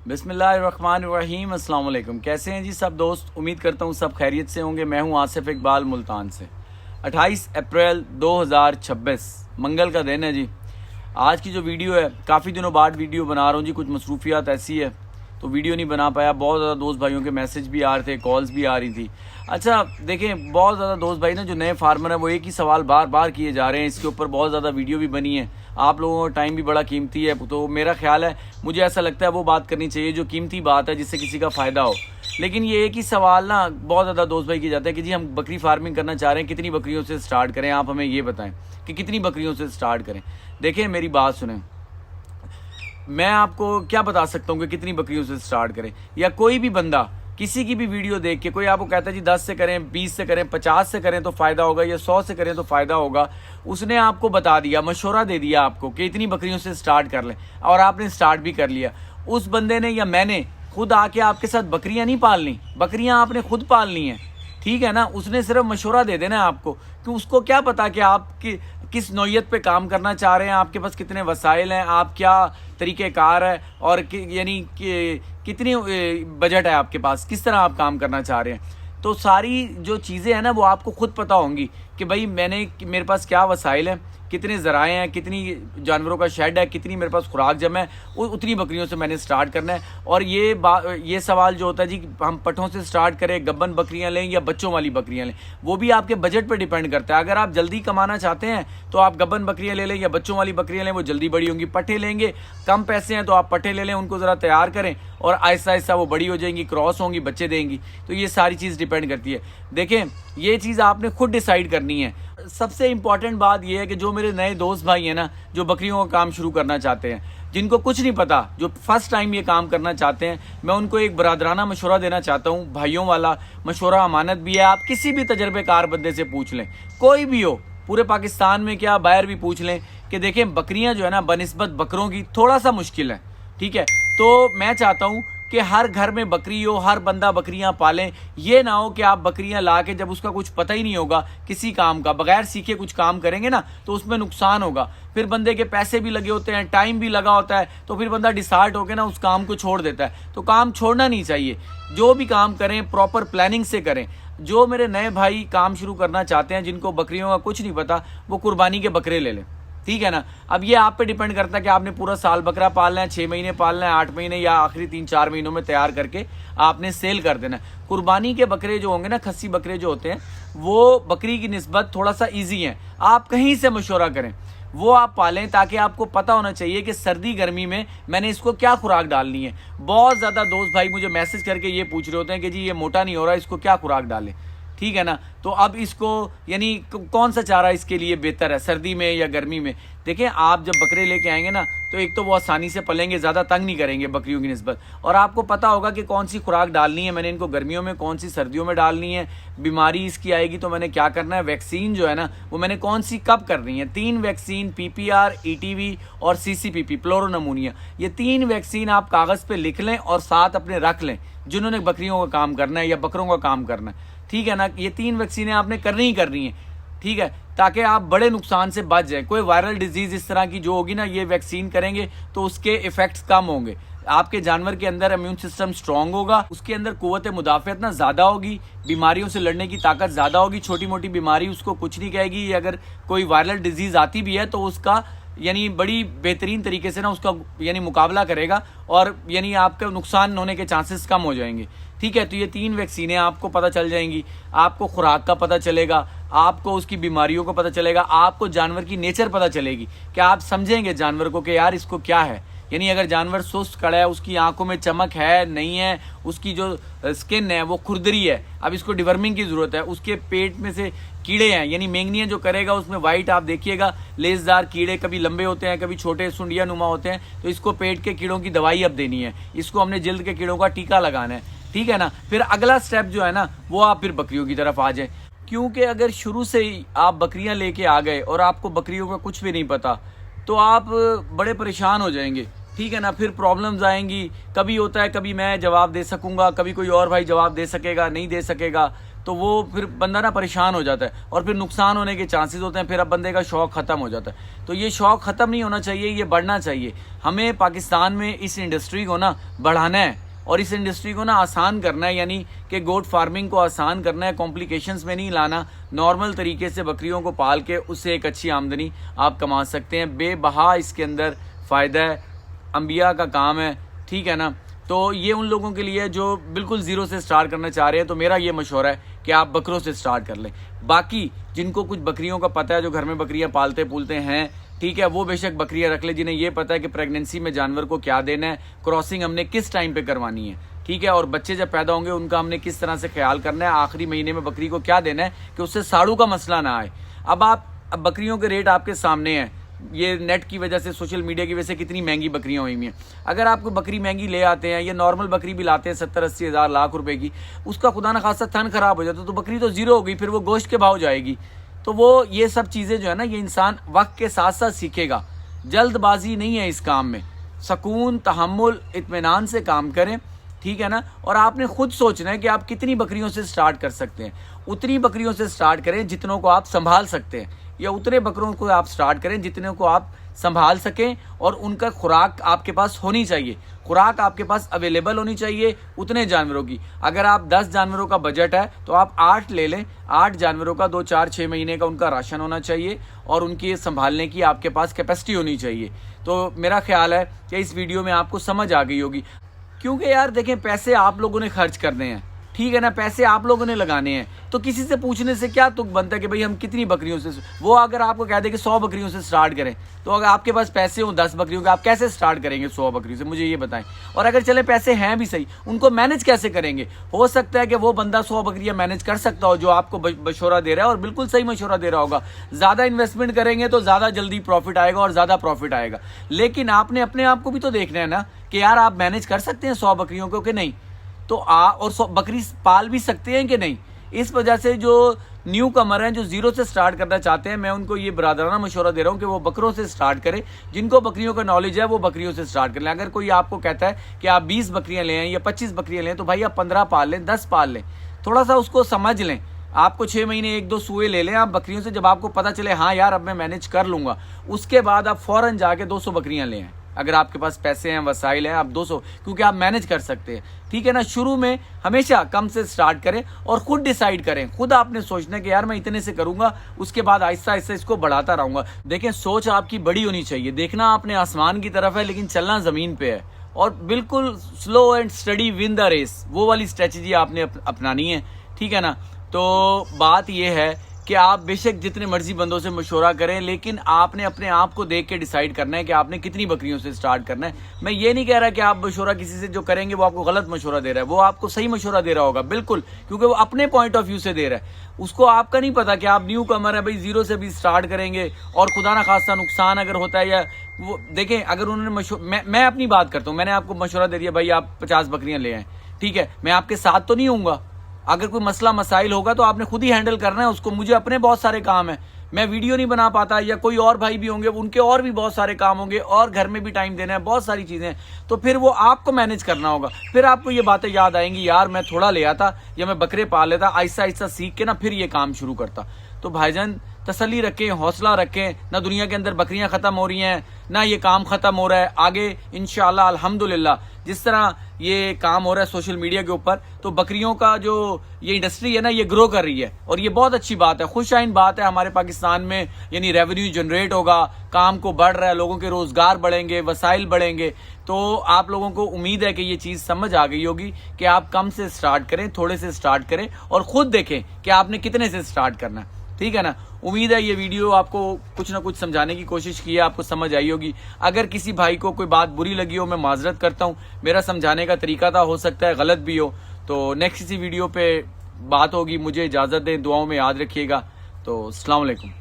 बिस्मिल्लाहिर्रहमानिर्रहीम। अस्सलाम वालेकुम। कैसे हैं जी सब दोस्त? उम्मीद करता हूँ सब खैरियत से होंगे। मैं हूँ आसिफ इकबाल मुल्तान से। 28 अप्रैल 2026 मंगल का दिन है जी। आज की जो वीडियो है, काफ़ी दिनों बाद वीडियो बना रहा हूँ जी। कुछ मसरूफियात ऐसी है तो वीडियो नहीं बना पाया। बहुत ज़्यादा दोस्त भाइयों के मैसेज भी आ रहे थे, कॉल्स भी आ रही थी। अच्छा देखें, बहुत ज़्यादा दोस्त भाई ना जो नए फार्मर हैं वो एक ही सवाल बार बार किए जा रहे हैं। इसके ऊपर बहुत ज़्यादा वीडियो भी बनी है। आप लोगों का टाइम भी बड़ा कीमती है, तो मेरा ख्याल है, मुझे ऐसा लगता है वो बात करनी चाहिए जो कीमती बात है, जिससे किसी का फ़ायदा हो। लेकिन ये एक ही सवाल ना बहुत ज़्यादा दोस्त भाई किए जाते हैं कि जी हम बकरी फार्मिंग करना चाह रहे हैं, कितनी बकरियों से स्टार्ट करें? आप हमें ये बताएं कि कितनी बकरियों से स्टार्ट करें। देखें मेरी बात सुनें, मैं आपको क्या बता सकता हूँ कि कितनी बकरियों से स्टार्ट करें। या कोई भी बंदा किसी की भी वीडियो देख के कोई आपको कहता है जी 10 से करें, 20 से करें, 50 से करें तो फ़ायदा होगा, या 100 से करें तो फ़ायदा होगा, उसने आपको बता दिया, मशवरा दे दिया आपको कि इतनी बकरियों से स्टार्ट कर लें, और आपने स्टार्ट भी कर लिया। उस बंदे ने या मैंने खुद आके आपके साथ बकरियां नहीं पालनी, बकरियां आपने खुद पालनी है, ठीक है ना। उसने सिर्फ मशवरा दे देना है आपको, कि उसको क्या पता कि आप किस नौयत पे काम करना चाह रहे हैं, आपके पास कितने वसाइल हैं, आप क्या तरीक़ेकार है, और यानी कितनी बजट है आपके पास, किस तरह आप काम करना चाह रहे हैं। तो सारी जो चीज़ें हैं ना वो आपको खुद पता होंगी कि भाई मेरे पास क्या वसाइल हैं, कितने ज़राए हैं, कितनी जानवरों का शेड है, कितनी मेरे पास खुराक जमा है, उतनी बकरियों से मैंने स्टार्ट करना है। और ये सवाल जो होता है जी, हम पठों से स्टार्ट करें, गब्बन बकरियां लें या बच्चों वाली बकरियां लें, वो भी आपके बजट पर डिपेंड करता है। अगर आप जल्दी कमाना चाहते हैं तो आप गब्बन बकरियां ले लें या बच्चों वाली बकरियां लें, वो जल्दी बड़ी होंगी। पट्ठे लेंगे, कम पैसे हैं तो आप पट्ठे ले लें, उनको ज़रा तैयार करें और आहिस्ता आहिस्ता वो बड़ी हो जाएंगी, क्रॉस होंगी, बच्चे देंगी। तो ये सारी चीज़ डिपेंड करती है। देखें ये चीज़ आपने खुद डिसाइड करनी है। सबसे इंपॉर्टेंट बात यह है कि जो मेरे नए दोस्त भाई हैं ना, जो बकरियों का काम शुरू करना चाहते हैं, जिनको कुछ नहीं पता, जो फर्स्ट टाइम ये काम करना चाहते हैं, मैं उनको एक बरादराना मशवरा देना चाहता हूँ। भाइयों वाला मशवरा अमानत भी है। आप किसी भी तजर्बेकार बंदे से पूछ लें, कोई भी हो, पूरे पाकिस्तान में क्या बाहर भी पूछ लें, कि देखें बकरियां जो है ना बनिस्बत बकरों की थोड़ा सा मुश्किल है, ठीक है। तो मैं चाहता हूँ कि हर घर में बकरी हो, हर बंदा बकरियां पालें। ये ना हो कि आप बकरियां ला के, जब उसका कुछ पता ही नहीं होगा किसी काम का, बगैर सीखे कुछ काम करेंगे ना तो उसमें नुकसान होगा। फिर बंदे के पैसे भी लगे होते हैं, टाइम भी लगा होता है, तो फिर बंदा डिसाइड होकर ना उस काम को छोड़ देता है। तो काम छोड़ना नहीं चाहिए। जो भी काम करें प्रॉपर प्लानिंग से करें। जो मेरे नए भाई काम शुरू करना चाहते हैं, जिनको बकरियों का कुछ नहीं पता, वो कुर्बानी के बकरे ले लें, ठीक है ना। अब ये आप पे डिपेंड करता है कि आपने पूरा साल बकरा पालना है, 6 महीने पालना है, 8 महीने, या आखिरी 3-4 महीनों में तैयार करके आपने सेल कर देना है। कुर्बानी के बकरे जो होंगे ना, खस्सी बकरे जो होते हैं, वो बकरी की निस्बत थोड़ा सा ईजी हैं। आप कहीं से मशवरा करें, वो आप पालें, ताकि आपको पता होना चाहिए कि सर्दी गर्मी में मैंने इसको क्या खुराक डालनी है। बहुत ज़्यादा दोस्त भाई मुझे मैसेज करके ये पूछ रहे होते हैं कि जी ये मोटा नहीं हो रहा, इसको क्या खुराक डालें, ठीक है ना। तो अब इसको यानी कौन सा चारा इसके लिए बेहतर है, सर्दी में या गर्मी में? देखिए आप जब बकरे लेके आएंगे ना, तो एक तो वो आसानी से पलेंगे, ज़्यादा तंग नहीं करेंगे बकरियों की निस्बत, और आपको पता होगा कि कौन सी खुराक डालनी है, मैंने इनको गर्मियों में, कौन सी सर्दियों में डालनी है। बीमारी इसकी आएगी तो मैंने क्या करना है, वैक्सीन जो है ना वो मैंने कौन सी कब करनी है। 3 वैक्सीन, PPR, ETV और CCPP, प्लोरोनमूनिया, ये 3 वैक्सीन आप कागज़ पर लिख लें और साथ अपने रख लें, जिन्होंने बकरियों का काम करना है या बकरों का काम करना है, ठीक है ना। ये 3 वैक्सीनें आपने करनी ही करनी है, ठीक है, ताकि आप बड़े नुकसान से बच जाए। कोई वायरल डिजीज इस तरह की जो होगी ना, ये वैक्सीन करेंगे तो उसके इफेक्ट्स कम होंगे। आपके जानवर के अंदर इम्यून सिस्टम स्ट्रांग होगा, उसके अंदर कुव्वत मुदाफ़ियत ना ज़्यादा होगी, बीमारियों से लड़ने की ताकत ज़्यादा होगी। छोटी मोटी बीमारी उसको कुछ नहीं कहेगी। अगर कोई वायरल डिजीज़ आती भी है तो उसका यानी बड़ी बेहतरीन तरीके से ना उसका यानी मुकाबला करेगा, और यानी आपका नुकसान होने के चांसेस कम हो जाएंगे, ठीक है। तो ये 3 वैक्सीनें आपको पता चल जाएंगी। आपको खुराक का पता चलेगा, आपको उसकी बीमारियों को पता चलेगा, आपको जानवर की नेचर पता चलेगी, कि आप समझेंगे जानवर को कि यार इसको क्या है। यानी अगर जानवर सुस्त खड़ा है, उसकी आंखों में चमक है नहीं है, उसकी जो स्किन है वो खुरदरी है, अब इसको डिवर्मिंग की ज़रूरत है, उसके पेट में से कीड़े हैं, यानी मेंगनियाँ जो करेगा उसमें वाइट आप देखिएगा लेसदार कीड़े, कभी लंबे होते हैं, कभी छोटे सुंडिया नुमा होते हैं, तो इसको पेट के कीड़ों की दवाई अब देनी है, इसको हमने जल्द के कीड़ों का टीका लगाना है, ठीक है ना। फिर अगला स्टेप जो है ना वो आप फिर बकरियों की तरफ आ जाए। क्योंकि अगर शुरू से ही आप बकरियां लेके आ गए और आपको बकरियों का कुछ भी नहीं पता, तो आप बड़े परेशान हो जाएंगे, ठीक है ना। फिर प्रॉब्लम्स आएंगी, कभी होता है कभी मैं जवाब दे सकूंगा, कभी कोई और भाई जवाब दे सकेगा, नहीं दे सकेगा। तो वो फिर बंदा ना परेशान हो जाता है और फिर नुकसान होने के चांसेस होते हैं, फिर अब बंदे का शौक़ ख़त्म हो जाता है। तो ये शौक़ ख़त्म नहीं होना चाहिए, ये बढ़ना चाहिए। हमें पाकिस्तान में इस इंडस्ट्री को ना बढ़ाना है और इस इंडस्ट्री को ना आसान करना है, यानी कि गोट फार्मिंग को आसान करना है, कॉम्प्लिकेशंस में नहीं लाना। नॉर्मल तरीके से बकरियों को पाल के उससे एक अच्छी आमदनी आप कमा सकते हैं। बेबहा इसके अंदर फ़ायदा है, अंबिया का काम है, ठीक है ना। तो ये उन लोगों के लिए जो बिल्कुल ज़ीरो से स्टार्ट करना चाह रहे हैं, तो मेरा ये मशवरा है कि आप बकरों से स्टार्ट कर लें। बाकी जिनको कुछ बकरियों का पता है, जो घर में बकरियां पालते पुलते हैं, ठीक है, वो बेशक बकरियां रख ले, जिन्हें ये पता है कि प्रेगनेंसी में जानवर को क्या देना है, क्रॉसिंग हमने किस टाइम पे करवानी है, ठीक है, और बच्चे जब पैदा होंगे उनका हमने किस तरह से ख्याल करना है, आखिरी महीने में बकरी को क्या देना है कि उससे साड़ू का मसला ना आए। अब बकरियों के रेट आपके सामने हैं, ये नेट की वजह से, सोशल मीडिया की वजह से कितनी महंगी बकरियां हुई हैं। अगर आपको बकरी महंगी ले आते हैं, ये नॉर्मल बकरी भी लाते हैं 70-80 हज़ार लाख रुपए की, उसका खुदा ना खासा थन खराब हो जाता तो बकरी तो जीरो हो गई, फिर वो गोश्त के भाव जाएगी। तो वो ये सब चीज़ें जो है ना, ये इंसान वक्त के साथ साथ सीखेगा। जल्दबाजी नहीं है इस काम में, सुकून, तहम्मुल, इत्मीनान से काम करें, ठीक है ना। और आपने खुद सोचना है कि आप कितनी बकरियों से स्टार्ट कर सकते हैं। उतनी बकरियों से स्टार्ट करें जितनों को आप संभाल सकते हैं, या उतने बकरों को आप स्टार्ट करें जितने को आप संभाल सकें, और उनका खुराक आपके पास होनी चाहिए, खुराक आपके पास अवेलेबल होनी चाहिए उतने जानवरों की। अगर आप 10 जानवरों का बजट है तो आप 8 ले लें, 8 जानवरों का 2, 4, 6 महीने का उनका राशन होना चाहिए और उनकी संभालने की आपके पास कैपेसिटी होनी चाहिए। तो मेरा ख्याल है कि इस वीडियो में आपको समझ आ गई होगी, क्योंकि यार देखें, पैसे आप लोगों ने खर्च करने हैं, ठीक है ना, पैसे आप लोगों ने लगाने हैं। तो किसी से पूछने से क्या तुक बनता है कि भाई हम कितनी बकरियों से, वो अगर आपको कह दे कि 100 बकरियों से स्टार्ट करें, तो अगर आपके पास पैसे हो 10 बकरियों के, आप कैसे स्टार्ट करेंगे 100 बकरियों से, मुझे ये बताएं। और अगर चले पैसे हैं भी सही, उनको मैनेज कैसे करेंगे। हो सकता है कि वो बंदा 100 बकरियां मैनेज कर सकता हो जो आपको मशवरा दे रहा है, और बिल्कुल सही मशवरा दे रहा होगा। ज़्यादा इन्वेस्टमेंट करेंगे तो ज़्यादा जल्दी प्रॉफिट आएगा और ज़्यादा प्रॉफिट आएगा। लेकिन आपने अपने आप को भी तो देखना है ना कि यार आप मैनेज कर सकते हैं 100 बकरियों को कि नहीं, तो और 100 बकरी पाल भी सकते हैं कि नहीं। इस वजह से जो न्यू कमर हैं, जो जीरो से स्टार्ट करना चाहते हैं, मैं उनको ये बरादराना मशवरा दे रहा हूँ कि वो बकरों से स्टार्ट करें। जिनको बकरियों का नॉलेज है वो बकरियों से स्टार्ट कर लें। अगर कोई आपको कहता है कि आप 20 बकरियां लें या 25 बकरियां लें, तो भाई आप 15 पाल लें, 10 पाल लें, थोड़ा सा उसको समझ लें। आपको 6 महीने 1-2 सुए ले लें आप बकरियों से, जब आपको पता चले हाँ यार अब मैं मैनेज कर लूंगा, उसके बाद आप फौरन जाके 200 बकरियां ले आएं। अगर आपके पास पैसे हैं, वसाइल हैं, आप 200, क्योंकि आप मैनेज कर सकते हैं, ठीक है ना। शुरू में हमेशा कम से स्टार्ट करें और खुद डिसाइड करें। खुद आपने सोचना है कि यार मैं इतने से करूंगा, उसके बाद आहिस्ता आहिस्ता इसको बढ़ाता रहूंगा। देखें, सोच आपकी बड़ी होनी चाहिए। देखना आपने आसमान की तरफ है लेकिन चलना जमीन पे है, और बिल्कुल slow and steady win the race, वो वाली स्ट्रेटजी आपने अपनानी है, ठीक है ना। तो बात यह है कि आप बेशक जितने मर्जी बंदों से मशवरा करें, लेकिन आपने अपने आप को देख के डिसाइड करना है कि आपने कितनी बकरियों से स्टार्ट करना है। मैं ये नहीं कह रहा कि आप मशवरा किसी से जो करेंगे वो आपको गलत मशवरा दे रहा है, वो आपको सही मशवरा दे रहा होगा बिल्कुल, क्योंकि वो अपने पॉइंट ऑफ व्यू से दे रहा है। उसको आपका नहीं पता कि आप न्यू कमर है, भाई जीरो से भी स्टार्ट करेंगे और खुदा ना खासा नुकसान अगर होता है, या वो देखें, अगर उन्होंने मैं अपनी बात करता हूँ, मैंने आपको मशवरा दे दिया भाई आप 50 बकरियां ले आए, ठीक है, मैं आपके साथ तो नहीं हूँगा। अगर कोई मसला मसाइल होगा तो आपने खुद ही हैंडल करना है उसको। मुझे अपने बहुत सारे काम है, मैं वीडियो नहीं बना पाता, या कोई और भाई भी होंगे उनके और भी बहुत सारे काम होंगे, और घर में भी टाइम देना है, बहुत सारी चीजें, तो फिर वो आपको मैनेज करना होगा। फिर आपको ये बातें याद आएंगी, यार मैं थोड़ा ले आता या मैं बकरे पाल लेता, आहिस्ता आहिस्ता सीख के ना फिर ये काम शुरू करता। तो भाईजान तसल्ली रखें, हौसला रखें, ना दुनिया के अंदर बकरियां खत्म हो रही हैं, ना ये काम खत्म हो रहा है। आगे इंशाल्लाह अल्हम्दुलिल्लाह जिस तरह ये काम हो रहा है सोशल मीडिया के ऊपर, तो बकरियों का जो ये इंडस्ट्री है ना, ये ग्रो कर रही है, और ये बहुत अच्छी बात है, खुशआइन बात है हमारे पाकिस्तान में। यानी रेवेन्यू जनरेट होगा, काम को बढ़ रहा है, लोगों के रोजगार बढ़ेंगे, वसाइल बढ़ेंगे। तो आप लोगों को उम्मीद है कि ये चीज़ समझ आ गई होगी कि आप कम से स्टार्ट करें, थोड़े से स्टार्ट करें, और खुद देखें कि आपने कितने से स्टार्ट करना है, ठीक है ना। उम्मीद है ये वीडियो आपको कुछ ना कुछ समझाने की कोशिश की है, आपको समझ आई होगी। अगर किसी भाई को कोई बात बुरी लगी हो, मैं माजरत करता हूँ, मेरा समझाने का तरीका था, हो सकता है गलत भी हो। तो नेक्स्ट किसी वीडियो पे बात होगी, मुझे इजाज़त दें, दुआओं में याद रखिएगा। तो अस्सलाम वालेकुम।